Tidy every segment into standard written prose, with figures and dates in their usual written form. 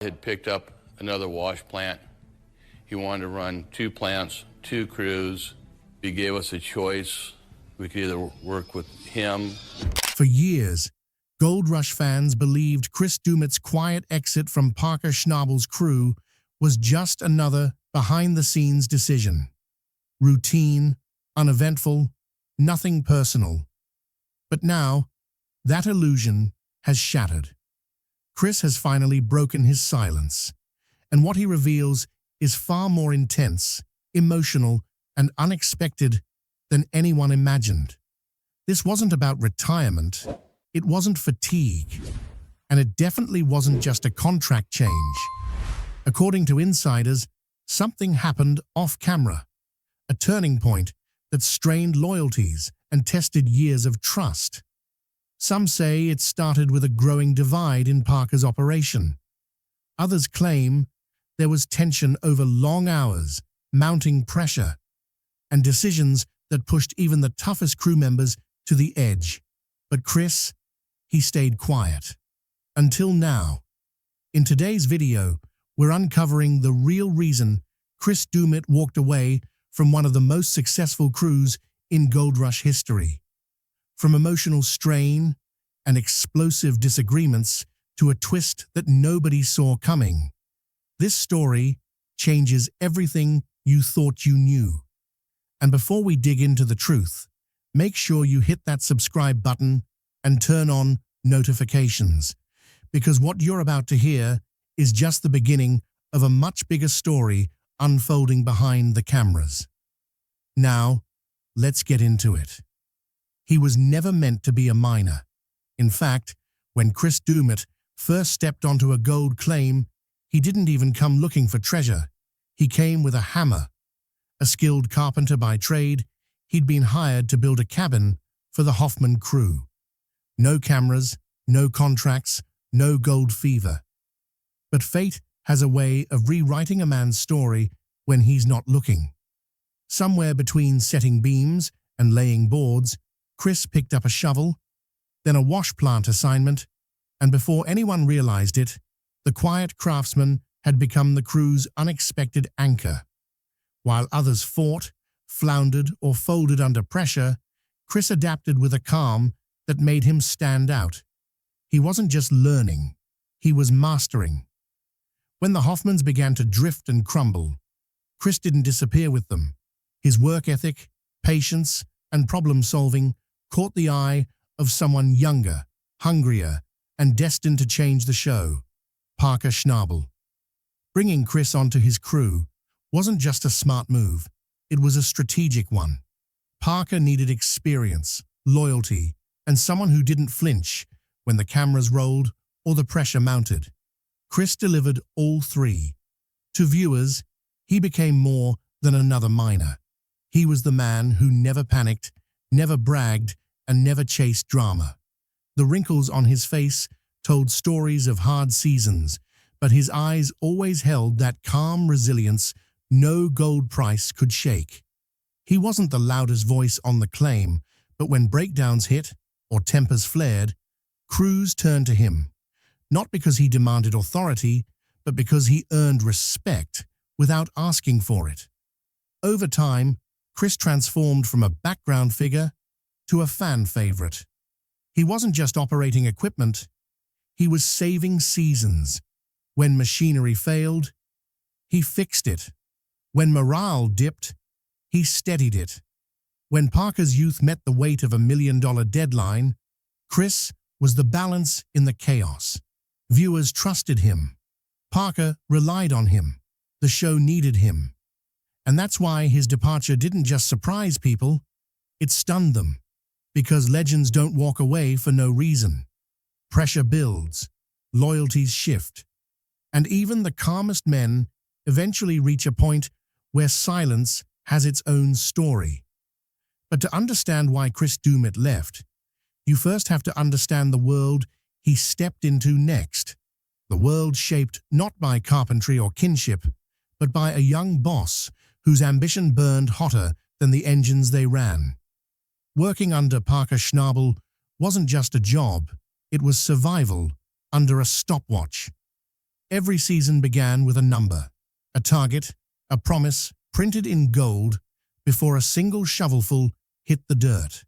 Had picked up another wash plant. He wanted to run 2 plants, 2 crews. He gave us a choice. We could either work with him. For years, Gold Rush fans believed Chris Doumitt's quiet exit from Parker Schnabel's crew was just another behind-the-scenes decision. Routine, uneventful, nothing personal. But now, that illusion has shattered. Chris has finally broken his silence, and what he reveals is far more intense, emotional, and unexpected than anyone imagined. This wasn't about retirement, it wasn't fatigue, and it definitely wasn't just a contract change. According to insiders, something happened off-camera, a turning point that strained loyalties and tested years of trust. Some say it started with a growing divide in Parker's operation. Others claim there was tension over long hours, mounting pressure, and decisions that pushed even the toughest crew members to the edge. But Chris, he stayed quiet. Until now. In today's video, we're uncovering the real reason Chris Doumitt walked away from one of the most successful crews in Gold Rush history. From emotional strain and explosive disagreements to a twist that nobody saw coming. This story changes everything you thought you knew. And before we dig into the truth, make sure you hit that subscribe button and turn on notifications, because what you're about to hear is just the beginning of a much bigger story unfolding behind the cameras. Now, let's get into it. He was never meant to be a miner. In fact, when Chris Doumitt first stepped onto a gold claim, he didn't even come looking for treasure. He came with a hammer. A skilled carpenter by trade, he'd been hired to build a cabin for the Hoffman crew. No cameras, no contracts, no gold fever. But fate has a way of rewriting a man's story when he's not looking. Somewhere between setting beams and laying boards, Chris picked up a shovel, then a wash plant assignment, and before anyone realized it, the quiet craftsman had become the crew's unexpected anchor. While others fought, floundered, or folded under pressure, Chris adapted with a calm that made him stand out. He wasn't just learning, he was mastering. When the Hoffmans began to drift and crumble, Chris didn't disappear with them. His work ethic, patience, and problem-solving caught the eye of someone younger, hungrier, and destined to change the show, Parker Schnabel. Bringing Chris onto his crew wasn't just a smart move, it was a strategic one. Parker needed experience, loyalty, and someone who didn't flinch when the cameras rolled or the pressure mounted. Chris delivered all three. To viewers, he became more than another miner. He was the man who never panicked, never bragged, and never chased drama. The wrinkles on his face told stories of hard seasons, but his eyes always held that calm resilience no gold price could shake. He wasn't the loudest voice on the claim, but when breakdowns hit or tempers flared, crews turned to him, not because he demanded authority, but because he earned respect without asking for it. Over time, Chris transformed from a background figure to a fan favorite. He wasn't just operating equipment, he was saving seasons. When machinery failed, he fixed it. When morale dipped, he steadied it. When Parker's youth met the weight of $1 million deadline, Chris was the balance in the chaos. Viewers trusted him. Parker relied on him. The show needed him. And that's why his departure didn't just surprise people, it stunned them. Because legends don't walk away for no reason. Pressure builds, loyalties shift, and even the calmest men eventually reach a point where silence has its own story. But to understand why Chris Doumitt left, you first have to understand the world he stepped into next. The world shaped not by carpentry or kinship, but by a young boss whose ambition burned hotter than the engines they ran. Working under Parker Schnabel wasn't just a job, it was survival under a stopwatch. Every season began with a number, a target, a promise printed in gold before a single shovelful hit the dirt.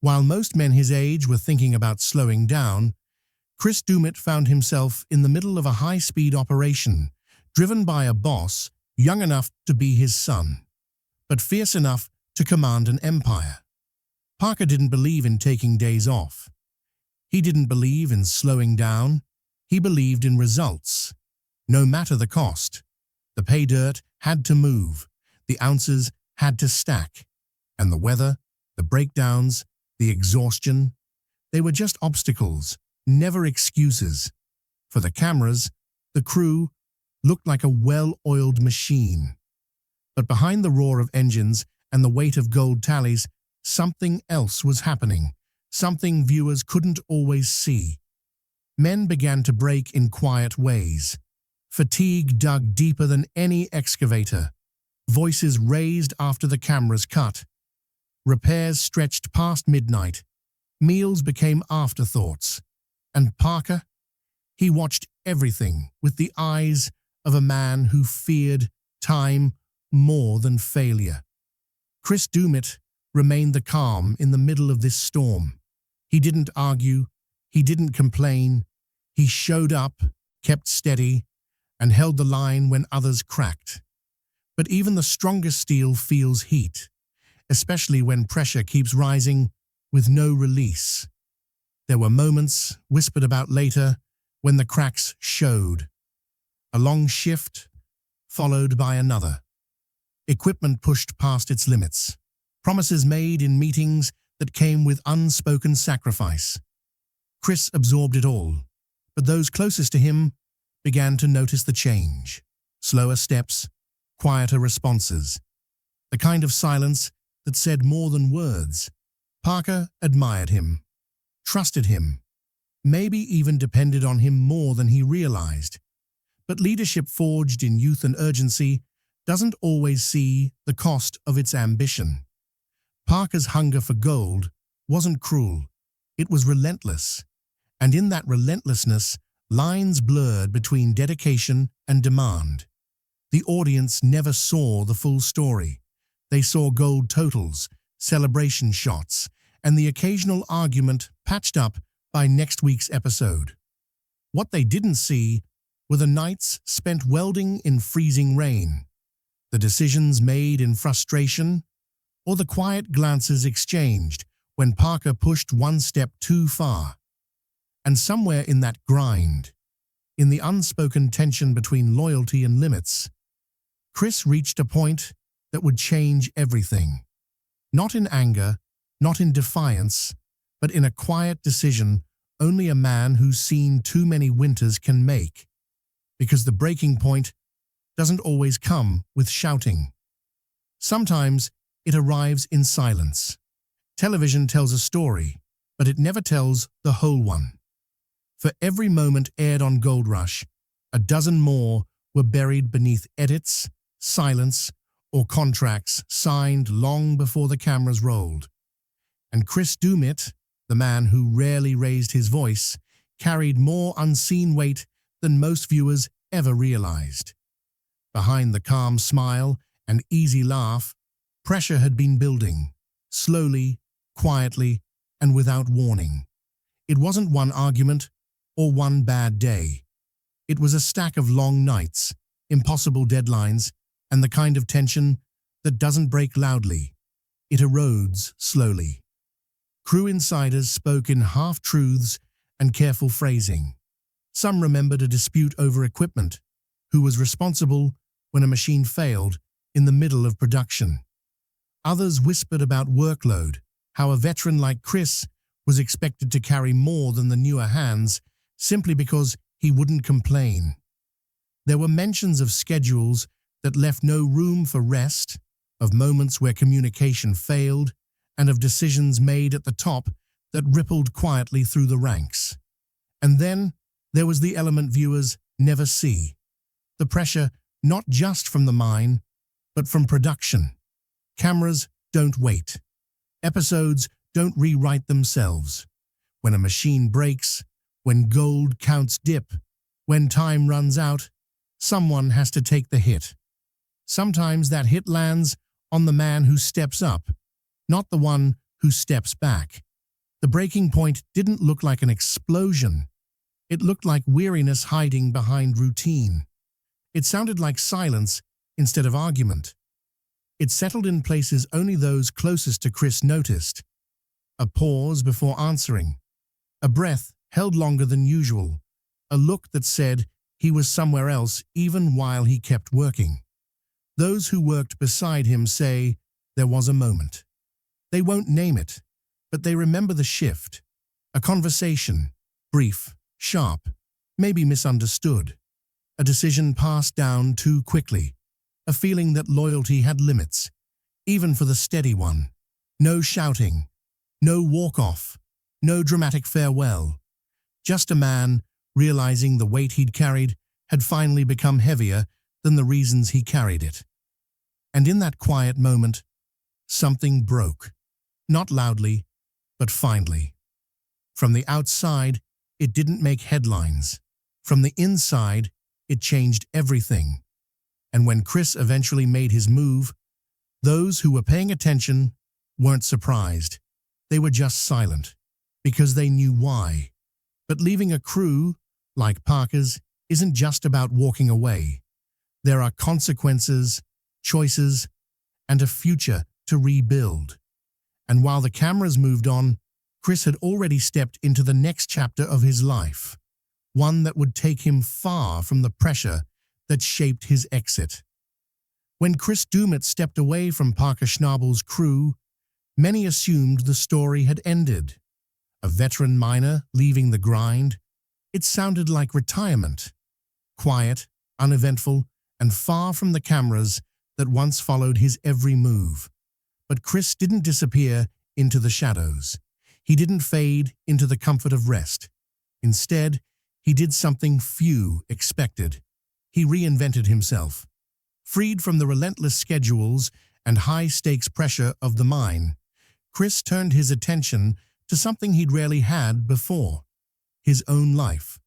While most men his age were thinking about slowing down, Chris Doumitt found himself in the middle of a high-speed operation, driven by a boss young enough to be his son, but fierce enough to command an empire. Parker didn't believe in taking days off. He didn't believe in slowing down. He believed in results, no matter the cost. The pay dirt had to move, the ounces had to stack, and the weather, the breakdowns, the exhaustion, they were just obstacles, never excuses. For the cameras, the crew looked like a well-oiled machine. But behind the roar of engines and the weight of gold tallies, something else was happening, something viewers couldn't always see. Men began to break in quiet ways. Fatigue dug deeper than any excavator. Voices raised after the cameras cut. Repairs stretched past midnight. Meals became afterthoughts. And Parker? He watched everything with the eyes of a man who feared time more than failure. Chris Doumitt remained the calm in the middle of this storm. He didn't argue. He didn't complain. He showed up, kept steady, and held the line when others cracked. But even the strongest steel feels heat, especially when pressure keeps rising with no release. There were moments, whispered about later, when the cracks showed. A long shift, followed by another. Equipment pushed past its limits. Promises made in meetings that came with unspoken sacrifice. Chris absorbed it all, but those closest to him began to notice the change. Slower steps, quieter responses. The kind of silence that said more than words. Parker admired him, trusted him, maybe even depended on him more than he realized. But leadership forged in youth and urgency doesn't always see the cost of its ambition. Parker's hunger for gold wasn't cruel, it was relentless. And in that relentlessness, lines blurred between dedication and demand. The audience never saw the full story. They saw gold totals, celebration shots, and the occasional argument patched up by next week's episode. What they didn't see were the nights spent welding in freezing rain, the decisions made in frustration, or the quiet glances exchanged when Parker pushed one step too far. And somewhere in that grind, in the unspoken tension between loyalty and limits, Chris reached a point that would change everything. Not in anger, not in defiance, but in a quiet decision only a man who's seen too many winters can make. Because the breaking point doesn't always come with shouting. Sometimes it arrives in silence. Television tells a story, but it never tells the whole one. For every moment aired on Gold Rush, a dozen more were buried beneath edits, silence, or contracts signed long before the cameras rolled. And Chris Doumitt, the man who rarely raised his voice, carried more unseen weight than most viewers ever realized. Behind the calm smile and easy laugh, pressure had been building, slowly, quietly, and without warning. It wasn't one argument or one bad day. It was a stack of long nights, impossible deadlines, and the kind of tension that doesn't break loudly. It erodes slowly. Crew insiders spoke in half-truths and careful phrasing. Some remembered a dispute over equipment, who was responsible when a machine failed in the middle of production. Others whispered about workload, how a veteran like Chris was expected to carry more than the newer hands simply because he wouldn't complain. There were mentions of schedules that left no room for rest, of moments where communication failed, and of decisions made at the top that rippled quietly through the ranks. And then there was the element viewers never see. The pressure not just from the mine, but from production. Cameras don't wait. Episodes don't rewrite themselves. When a machine breaks, when gold counts dip, When time runs out, someone has to take the hit. Sometimes that hit lands on the man who steps up, not the one who steps back. The breaking point didn't look like an explosion. It looked like weariness hiding behind routine. It sounded like silence instead of argument. It settled in places only those closest to Chris noticed. A pause before answering. A breath held longer than usual. A look that said he was somewhere else even while he kept working. Those who worked beside him say there was a moment. They won't name it, but they remember the shift. A conversation, brief, sharp, maybe misunderstood. A decision passed down too quickly. A feeling that loyalty had limits, even for the steady one. No shouting, no walk-off, no dramatic farewell. Just a man realizing the weight he'd carried had finally become heavier than the reasons he carried it. And in that quiet moment, something broke. Not loudly, but finally. From the outside, it didn't make headlines. From the inside, it changed everything. And when Chris eventually made his move, those who were paying attention weren't surprised. They were just silent, because they knew why. But leaving a crew, like Parker's, isn't just about walking away. There are consequences, choices, and a future to rebuild. And while the cameras moved on, Chris had already stepped into the next chapter of his life, one that would take him far from the pressure that shaped his exit. When Chris Doumitt stepped away from Parker Schnabel's crew, many assumed the story had ended. A veteran miner leaving the grind, it sounded like retirement. Quiet, uneventful, and far from the cameras that once followed his every move. But Chris didn't disappear into the shadows. He didn't fade into the comfort of rest. Instead, he did something few expected. He reinvented himself. Freed from the relentless schedules and high-stakes pressure of the mine, Chris turned his attention to something he'd rarely had before: his own life.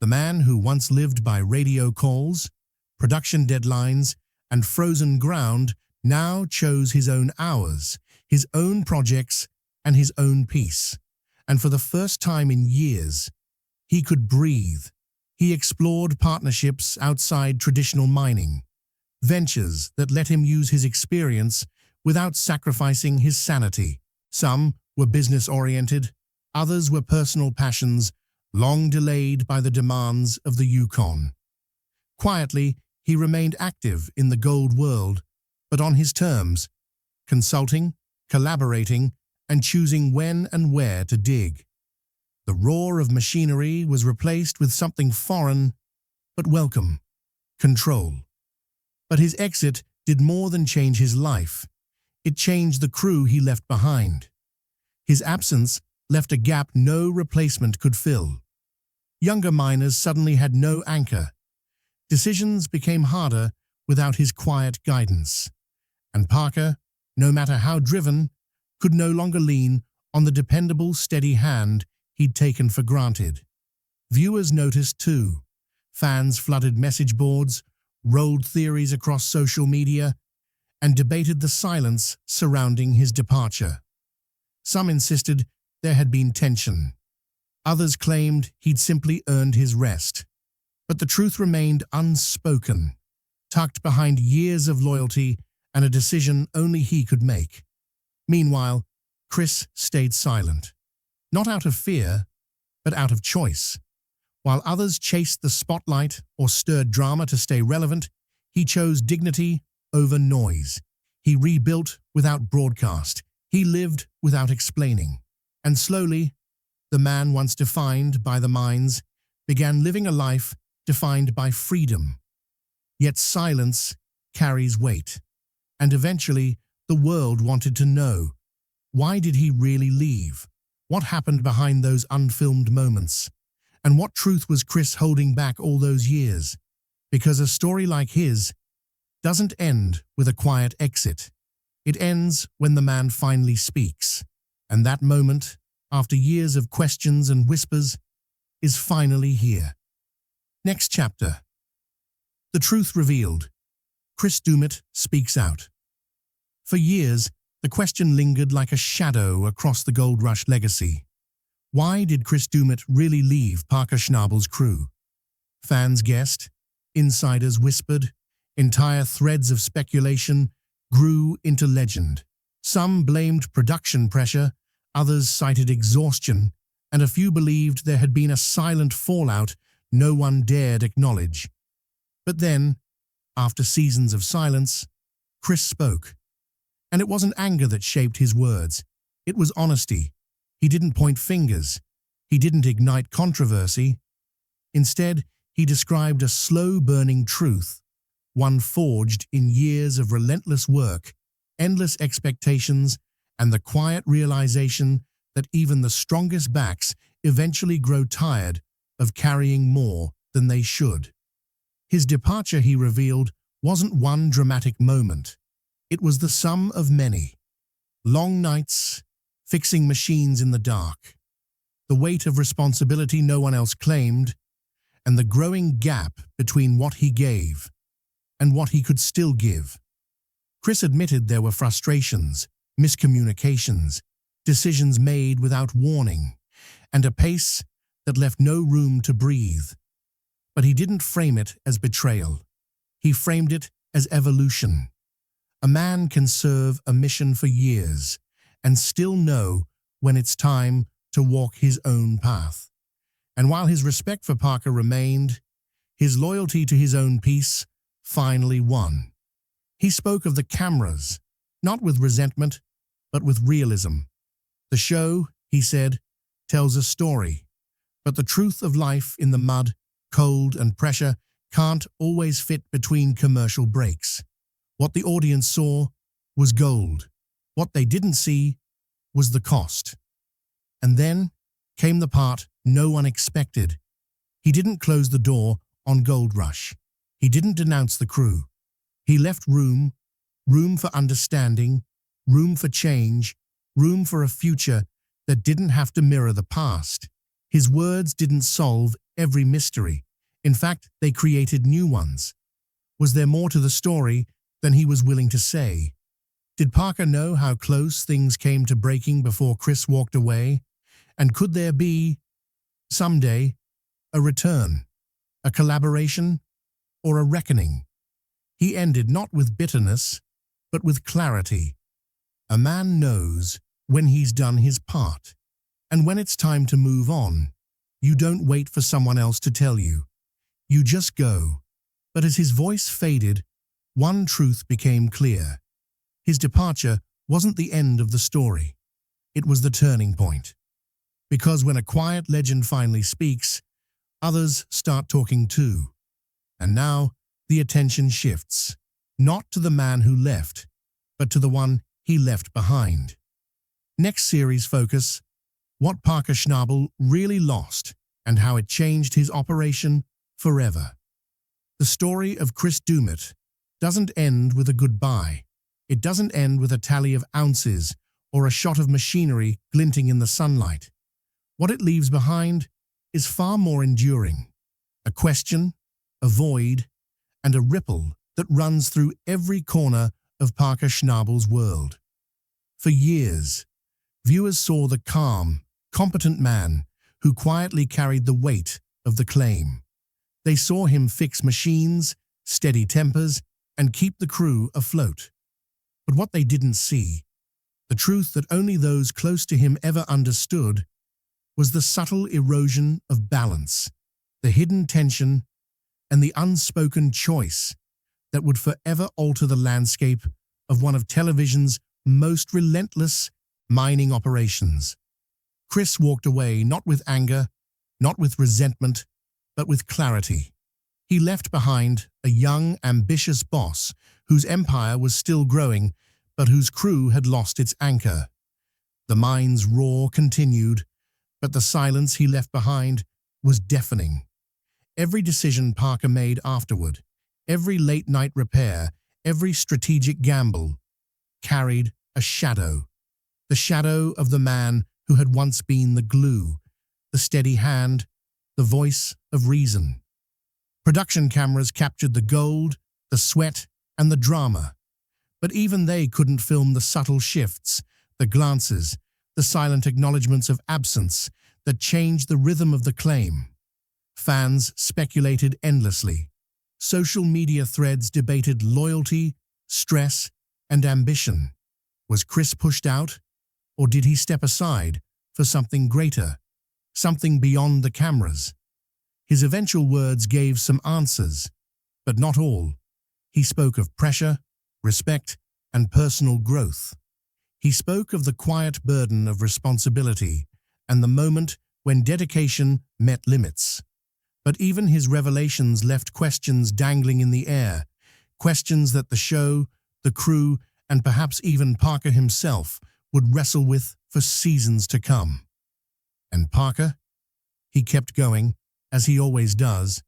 The man who once lived by radio calls, production deadlines, and frozen ground now chose his own hours, his own projects, and his own peace. And for the first time in years, he could breathe. He explored partnerships outside traditional mining, ventures that let him use his experience without sacrificing his sanity. Some were business-oriented, others were personal passions, long delayed by the demands of the Yukon. Quietly, he remained active in the gold world, but on his terms, consulting, collaborating, and choosing when and where to dig. The roar of machinery was replaced with something foreign, but welcome: control. But his exit did more than change his life. It changed the crew he left behind. His absence left a gap no replacement could fill. Younger miners suddenly had no anchor. Decisions became harder without his quiet guidance. And Parker, no matter how driven, could no longer lean on the dependable, steady hand he'd taken for granted. Viewers noticed too. Fans flooded message boards, rolled theories across social media, and debated the silence surrounding his departure. Some insisted there had been tension. Others claimed he'd simply earned his rest. But the truth remained unspoken, tucked behind years of loyalty and a decision only he could make. Meanwhile, Chris stayed silent. Not out of fear, but out of choice. While others chased the spotlight or stirred drama to stay relevant, he chose dignity over noise. He rebuilt without broadcast. He lived without explaining. And slowly, the man once defined by the mines began living a life defined by freedom. Yet silence carries weight. And eventually, the world wanted to know, why did he really leave? What happened behind those unfilmed moments? And what truth was Chris holding back all those years? Because a story like his doesn't end with a quiet exit. It ends when the man finally speaks. And that moment, after years of questions and whispers, is finally here. Next chapter. The truth revealed. Chris Doumitt speaks out. For years, the question lingered like a shadow across the Gold Rush legacy. Why did Chris Doumitt really leave Parker Schnabel's crew? Fans guessed, insiders whispered, entire threads of speculation grew into legend. Some blamed production pressure, others cited exhaustion, and a few believed there had been a silent fallout no one dared acknowledge. But then, after seasons of silence, Chris spoke. And it wasn't anger that shaped his words. It was honesty. He didn't point fingers. He didn't ignite controversy. Instead, he described a slow-burning truth, one forged in years of relentless work, endless expectations, and the quiet realization that even the strongest backs eventually grow tired of carrying more than they should. His departure, he revealed, wasn't one dramatic moment. It was the sum of many. Long nights, fixing machines in the dark, the weight of responsibility no one else claimed, and the growing gap between what he gave and what he could still give. Chris admitted there were frustrations, miscommunications, decisions made without warning, and a pace that left no room to breathe. But he didn't frame it as betrayal. He framed it as evolution. A man can serve a mission for years and still know when it's time to walk his own path. And while his respect for Parker remained, his loyalty to his own peace finally won. He spoke of the cameras, not with resentment, but with realism. The show, he said, tells a story, but the truth of life in the mud, cold, and pressure can't always fit between commercial breaks. What the audience saw was gold. What they didn't see was the cost. And then came the part no one expected. He didn't close the door on Gold Rush. He didn't denounce the crew. He left room for understanding, room for change, room for a future that didn't have to mirror the past. His words didn't solve every mystery. In fact, they created new ones. Was there more to the story than he was willing to say? Did Parker know how close things came to breaking before Chris walked away? And could there be, someday, a return, a collaboration, or a reckoning? He ended not with bitterness, but with clarity. A man knows when he's done his part, and when it's time to move on, you don't wait for someone else to tell you. You just go. But as his voice faded, one truth became clear. His departure wasn't the end of the story. It was the turning point. Because when a quiet legend finally speaks, others start talking too. And now the attention shifts, not to the man who left, but to the one he left behind. Next series focus, what Parker Schnabel really lost and how it changed his operation forever. The story of Chris Doumitt doesn't end with a goodbye. It doesn't end with a tally of ounces or a shot of machinery glinting in the sunlight. What it leaves behind is far more enduring. A question, a void, and a ripple that runs through every corner of Parker Schnabel's world. For years, viewers saw the calm, competent man who quietly carried the weight of the claim. They saw him fix machines, steady tempers, and keep the crew afloat. But what they didn't see, the truth that only those close to him ever understood, was the subtle erosion of balance, the hidden tension, and the unspoken choice that would forever alter the landscape of one of television's most relentless mining operations. Chris walked away not with anger, not with resentment, but with clarity. He left behind a young, ambitious boss whose empire was still growing, but whose crew had lost its anchor. The mine's roar continued, but the silence he left behind was deafening. Every decision Parker made afterward, every late-night repair, every strategic gamble, carried a shadow. The shadow of the man who had once been the glue, the steady hand, the voice of reason. Production cameras captured the gold, the sweat, and the drama. But even they couldn't film the subtle shifts, the glances, the silent acknowledgements of absence that changed the rhythm of the claim. Fans speculated endlessly. Social media threads debated loyalty, stress, and ambition. Was Chris pushed out, or did he step aside for something greater, something beyond the cameras? His eventual words gave some answers, but not all. He spoke of pressure, respect, and personal growth. He spoke of the quiet burden of responsibility and the moment when dedication met limits. But even his revelations left questions dangling in the air, questions that the show, the crew, and perhaps even Parker himself would wrestle with for seasons to come. And Parker? He kept going, as he always does,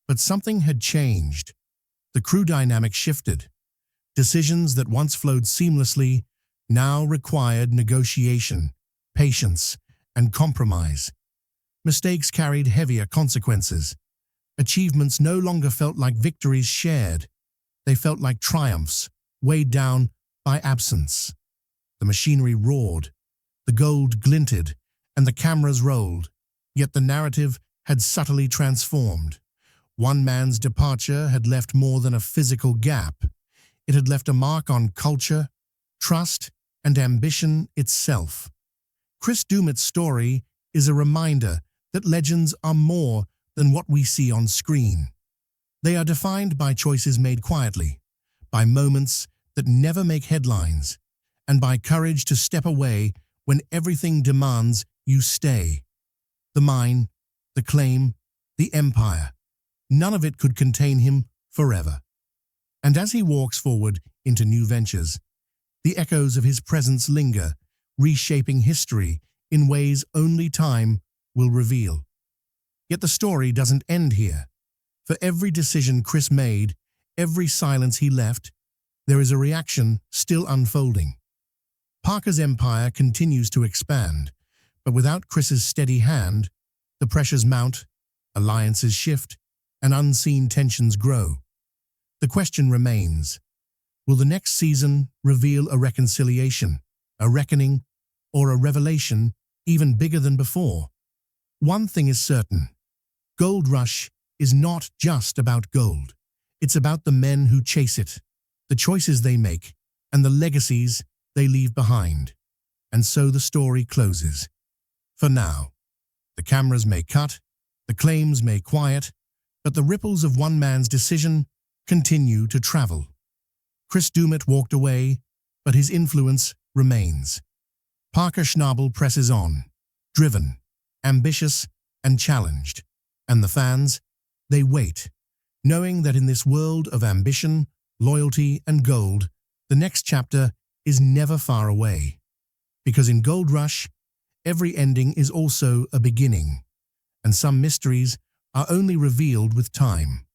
but something had changed. The crew dynamic shifted. Decisions that once flowed seamlessly now required negotiation, patience, and compromise. Mistakes carried heavier consequences. Achievements no longer felt like victories shared. They felt like triumphs, weighed down by absence. The machinery roared, the gold glinted, and the cameras rolled. Yet the narrative had subtly transformed. One man's departure had left more than a physical gap. It had left a mark on culture, trust, and ambition itself. Chris Doumitt's story is a reminder that legends are more than what we see on screen. They are defined by choices made quietly, by moments that never make headlines, and by courage to step away when everything demands you stay. The mine, the claim, the empire, none of it could contain him forever. And as he walks forward into new ventures, the echoes of his presence linger, reshaping history in ways only time will reveal. Yet the story doesn't end here. For every decision Chris made, every silence he left, there is a reaction still unfolding. Parker's empire continues to expand, but without Chris's steady hand, the pressures mount, alliances shift, and unseen tensions grow. The question remains, will the next season reveal a reconciliation, a reckoning, or a revelation even bigger than before? One thing is certain, Gold Rush is not just about gold. It's about the men who chase it, the choices they make, and the legacies they leave behind. And so the story closes. For now, the cameras may cut, the claims may quiet, but the ripples of one man's decision continue to travel. Chris Doumitt walked away, but his influence remains. Parker Schnabel presses on, driven, ambitious, and challenged. And the fans, they wait, knowing that in this world of ambition, loyalty, and gold, the next chapter is never far away. Because in Gold Rush, every ending is also a beginning, and some mysteries are only revealed with time.